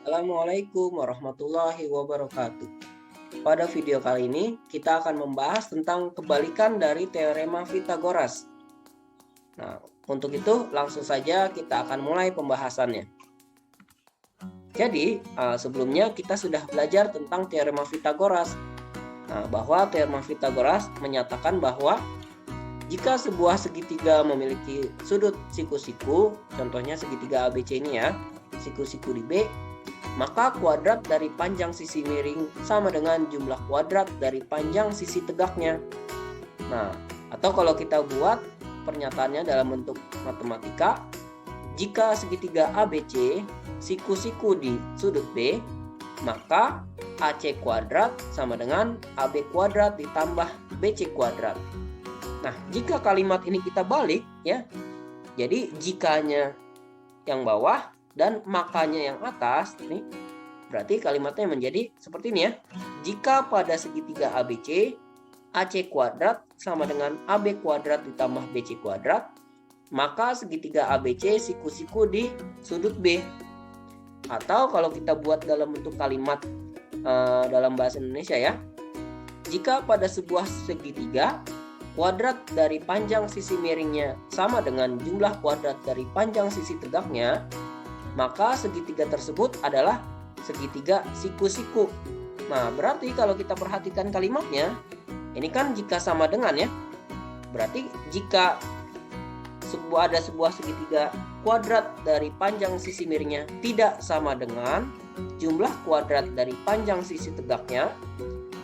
Assalamualaikum warahmatullahi wabarakatuh. Pada video kali ini kita akan membahas tentang kebalikan dari teorema Pythagoras. Nah, untuk itu langsung saja kita akan mulai pembahasannya. Jadi, sebelumnya kita sudah belajar tentang teorema Pythagoras. Bahwa teorema Pythagoras menyatakan bahwa jika sebuah segitiga memiliki sudut siku-siku, contohnya segitiga ABC ini ya, siku-siku di B, maka kuadrat dari panjang sisi miring sama dengan jumlah kuadrat dari panjang sisi tegaknya. Nah, atau kalau kita buat pernyataannya dalam bentuk matematika, jika segitiga ABC siku-siku di sudut B, maka AC kuadrat sama dengan AB kuadrat ditambah BC kuadrat. Nah, jika kalimat ini kita balik ya, jadi jikanya yang bawah dan makanya yang atas nih, berarti kalimatnya menjadi seperti ini ya. Jika pada segitiga ABC AC kuadrat sama dengan AB kuadrat ditambah BC kuadrat, maka segitiga ABC siku-siku di sudut B. Atau kalau kita buat dalam bentuk kalimat dalam bahasa Indonesia ya, jika pada sebuah segitiga kuadrat dari panjang sisi miringnya sama dengan jumlah kuadrat dari panjang sisi tegaknya, maka segitiga tersebut adalah segitiga siku-siku. Nah, berarti kalau kita perhatikan kalimatnya, ini kan jika sama dengan ya. Berarti jika ada sebuah segitiga kuadrat dari panjang sisi miringnya tidak sama dengan jumlah kuadrat dari panjang sisi tegaknya,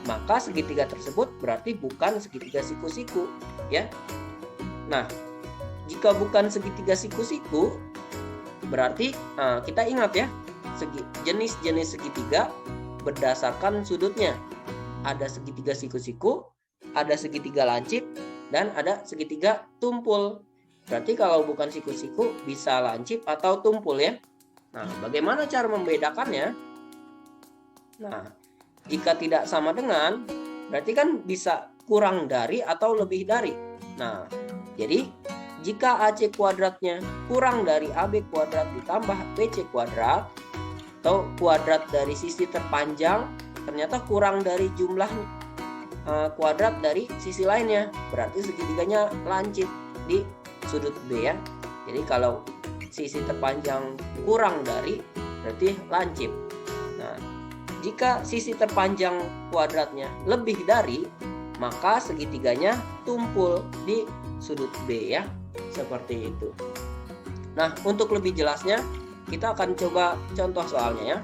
maka segitiga tersebut berarti bukan segitiga siku-siku ya. Nah, jika bukan segitiga siku-siku, berarti kita ingat ya, jenis-jenis segitiga berdasarkan sudutnya. Ada segitiga siku-siku, ada segitiga lancip, dan ada segitiga tumpul. Berarti kalau bukan siku-siku bisa lancip atau tumpul ya. Nah, bagaimana cara membedakannya? Nah, jika tidak sama dengan, berarti kan bisa kurang dari atau lebih dari. Nah, jadi jika AC kuadratnya kurang dari AB kuadrat ditambah BC kuadrat, atau kuadrat dari sisi terpanjang ternyata kurang dari jumlah kuadrat dari sisi lainnya, berarti segitiganya lancip di sudut B ya. Jadi kalau sisi terpanjang kurang dari, berarti lancip. Nah, jika sisi terpanjang kuadratnya lebih dari, maka segitiganya tumpul di sudut B ya. Seperti itu. Nah, untuk lebih jelasnya kita akan coba contoh soalnya ya.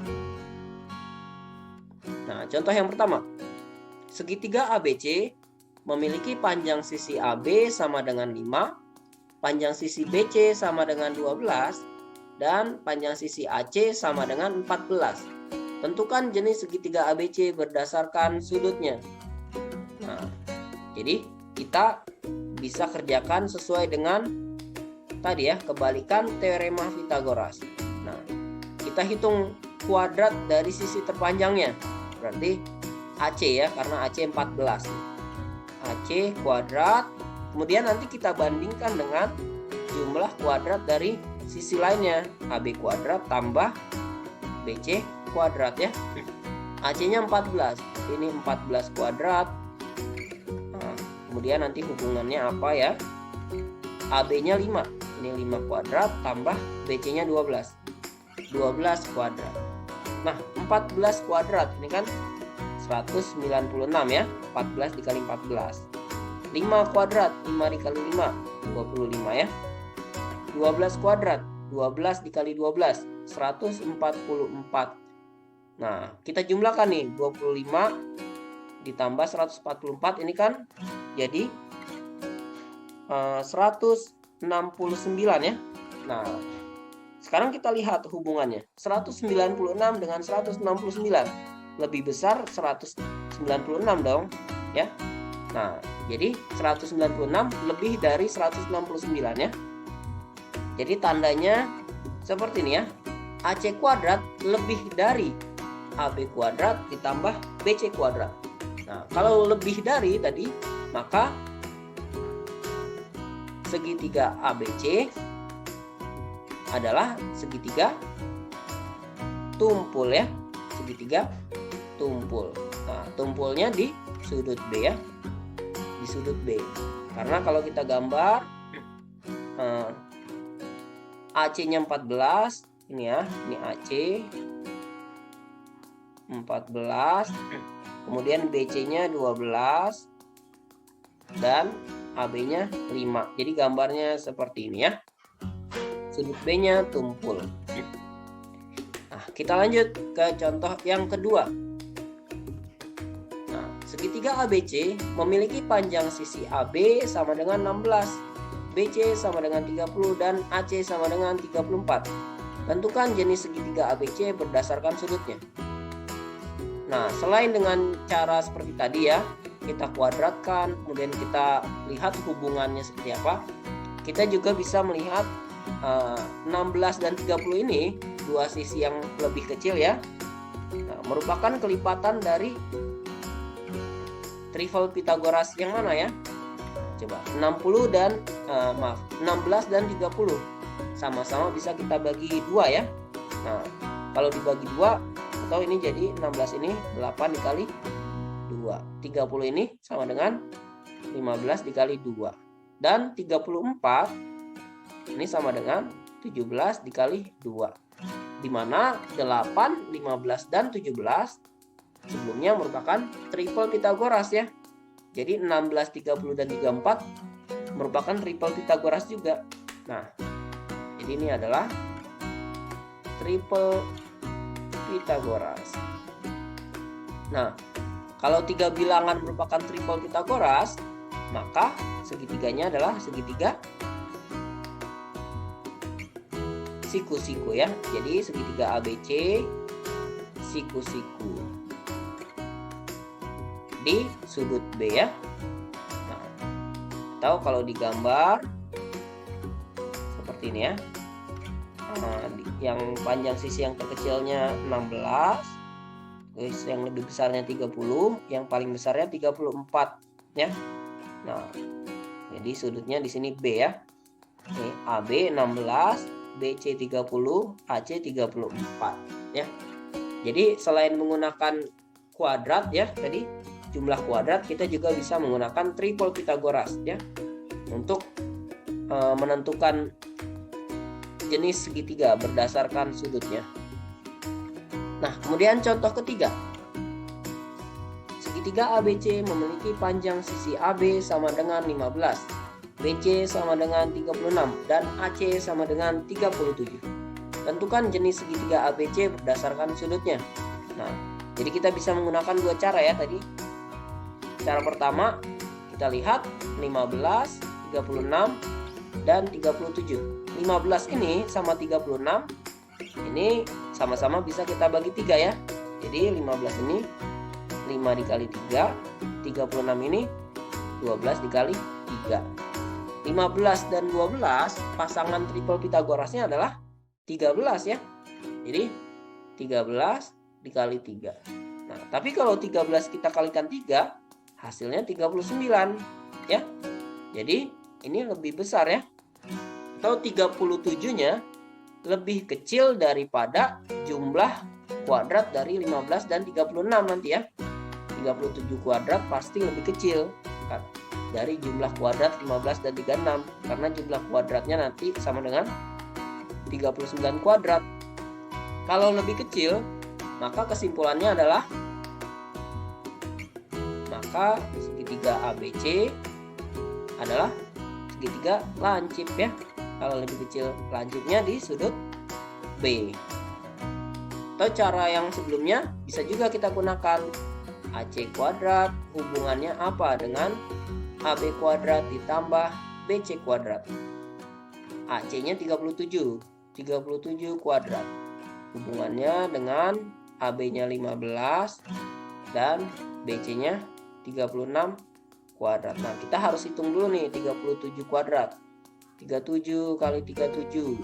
Nah, contoh yang pertama. Segitiga ABC memiliki panjang sisi AB sama dengan 5, panjang sisi BC sama dengan 12, dan panjang sisi AC sama dengan 14. Tentukan jenis segitiga ABC berdasarkan sudutnya. Nah, jadi kita bisa kerjakan sesuai dengan tadi ya, kebalikan teorema Pythagoras. Nah, kita hitung kuadrat dari sisi terpanjangnya. Berarti AC ya, karena AC 14. AC kuadrat, kemudian nanti kita bandingkan dengan jumlah kuadrat dari sisi lainnya. AB kuadrat tambah BC kuadrat ya. AC-nya 14, ini 14 kuadrat. Nah, kemudian nanti hubungannya apa ya? AB-nya 5, ini 5 kuadrat tambah BC-nya 12, 12 kuadrat. Nah, 14 kuadrat ini kan 196 ya, 14 dikali 14. 5 kuadrat, 5 dikali 5, 25 ya. 12 kuadrat, 12 dikali 12, 144. Nah, kita jumlahkan nih, 25 ditambah 144 ini kan jadi 169 ya. Nah, sekarang kita lihat hubungannya. 196 dengan 169. Lebih besar 196 dong, ya. Nah, jadi 196 lebih dari 169 ya. Jadi tandanya seperti ini ya. AC kuadrat lebih dari AB kuadrat ditambah BC kuadrat. Nah, kalau lebih dari tadi, maka segitiga ABC adalah segitiga tumpul ya, segitiga tumpul. Nah, tumpulnya di sudut B ya, di sudut B. Karena kalau kita gambar AC-nya 14, ini ya, ini AC 14, kemudian BC-nya 12 dan AB-nya 5. Jadi gambarnya seperti ini ya. Sudut B-nya tumpul. Nah, kita lanjut ke contoh yang kedua. Nah, segitiga ABC memiliki panjang sisi AB sama dengan 16, BC sama dengan 30 dan AC sama dengan 34. Tentukan jenis segitiga ABC berdasarkan sudutnya. Nah, selain dengan cara seperti tadi ya, kita kuadratkan, kemudian kita lihat hubungannya seperti apa, kita juga bisa melihat 16 dan 30 ini dua sisi yang lebih kecil ya. Nah, merupakan kelipatan dari triple Pythagoras yang mana ya? Coba 16 dan 30 sama-sama bisa kita bagi 2 ya. Nah, kalau dibagi 2 atau ini jadi 16 ini 8 dikali 2. 30 ini sama dengan 15 dikali 2. Dan 34 ini sama dengan 17 dikali 2. Di mana 8, 15 dan 17 sebelumnya merupakan triple Pythagoras ya. Jadi 16, 30 dan 34 merupakan triple Pythagoras juga. Nah, jadi ini adalah triple Pythagoras. Nah, kalau 3 bilangan merupakan triple Pythagoras, maka segitiganya adalah segitiga siku-siku ya. Jadi segitiga ABC siku-siku di sudut B ya. Nah, atau kalau digambar seperti ini ya. Nah, yang panjang sisi yang terkecilnya 16, terus yang lebih besarnya 30, yang paling besarnya 34 ya. Nah, jadi sudutnya di sini B ya. Ini AB 16, BC 30, AC 34 ya. Jadi selain menggunakan kuadrat ya tadi, jumlah kuadrat, kita juga bisa menggunakan triple Pythagoras ya untuk menentukan jenis segitiga berdasarkan sudutnya. Nah, kemudian contoh ketiga. Segitiga ABC memiliki panjang sisi AB sama dengan 15, BC sama dengan 36 dan AC sama dengan 37. Tentukan jenis segitiga ABC berdasarkan sudutnya. Nah, jadi kita bisa menggunakan dua cara ya tadi. Cara pertama, kita lihat 15, 36 dan 37. 15 ini sama 36 ini sama-sama bisa kita bagi 3 ya. Jadi 15 ini 5 dikali 3, 36 ini 12 dikali 3. 15 dan 12 pasangan triple Pythagorasnya adalah 13 ya. Jadi 13 dikali 3. Nah, tapi kalau 13 kita kalikan 3, hasilnya 39 ya. Jadi ini lebih besar ya. Atau 37-nya lebih kecil daripada jumlah kuadrat dari 15 dan 36 nanti ya. 37 kuadrat pasti lebih kecil kan, dari jumlah kuadrat 15 dan 36 karena jumlah kuadratnya nanti sama dengan 39 kuadrat. Kalau lebih kecil, maka kesimpulannya adalah segitiga ABC adalah segitiga lancip ya. Kalau lebih kecil lancipnya di sudut B. Atau cara yang sebelumnya bisa juga kita gunakan AC kuadrat hubungannya apa dengan AB kuadrat ditambah BC kuadrat. AC-nya 37 kuadrat. Hubungannya dengan AB-nya 15 dan BC-nya 36 kuadrat. Nah, kita harus hitung dulu nih 37 kuadrat. 37 kali 37,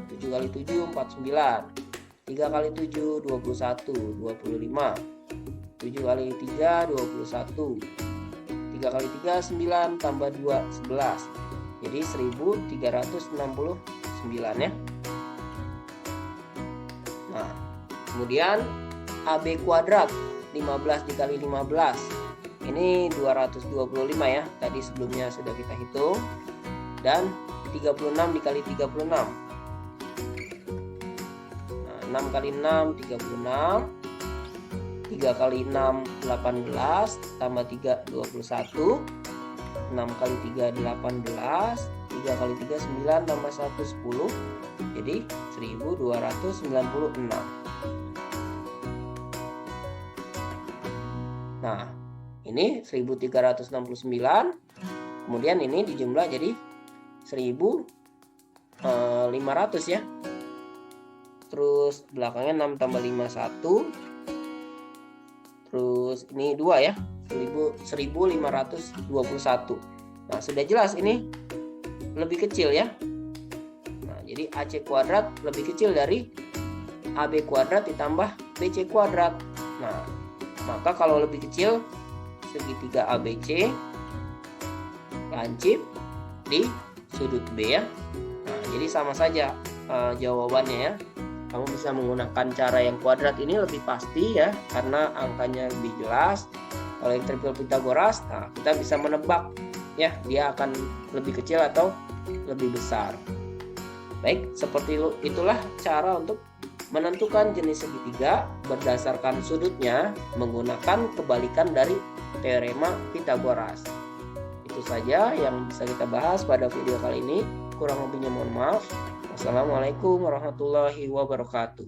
7 kali 7 49, 3 kali 7 21, 25, 7 kali 3 21, 3 kali 3 9 tambah 2 11. Jadi 1369 ya. Nah, Kemudian AB kuadrat 15 dikali 15. Ini 225 ya. Tadi sebelumnya sudah kita hitung. Dan 36 dikali 36. Nah, 6 kali 6 36. 3 kali 6 18 tambah 3 21. 6 kali 3 18. 3 kali 3 9 tambah 1 10. Jadi 1296. Nah, ini 1369. Kemudian ini dijumlah jadi 1500 ya. Terus belakangnya 6 tambah 5 1. Terus ini 2 ya. 1521. Nah, sudah jelas ini lebih kecil ya. Nah, jadi AC kuadrat lebih kecil dari AB kuadrat ditambah BC kuadrat. Nah, maka kalau lebih kecil segitiga ABC lancip di sudut B ya. Nah, jadi sama saja jawabannya ya. Kamu bisa menggunakan cara yang kuadrat ini lebih pasti ya, karena angkanya lebih jelas. Kalau yang triple Pythagoras, nah kita bisa menebak ya, dia akan lebih kecil atau lebih besar. Baik, seperti itulah cara untuk menentukan jenis segitiga berdasarkan sudutnya menggunakan kebalikan dari teorema Pythagoras. Itu saja yang bisa kita bahas pada video kali ini. Kurang lebihnya mohon maaf. Wassalamualaikum warahmatullahi wabarakatuh.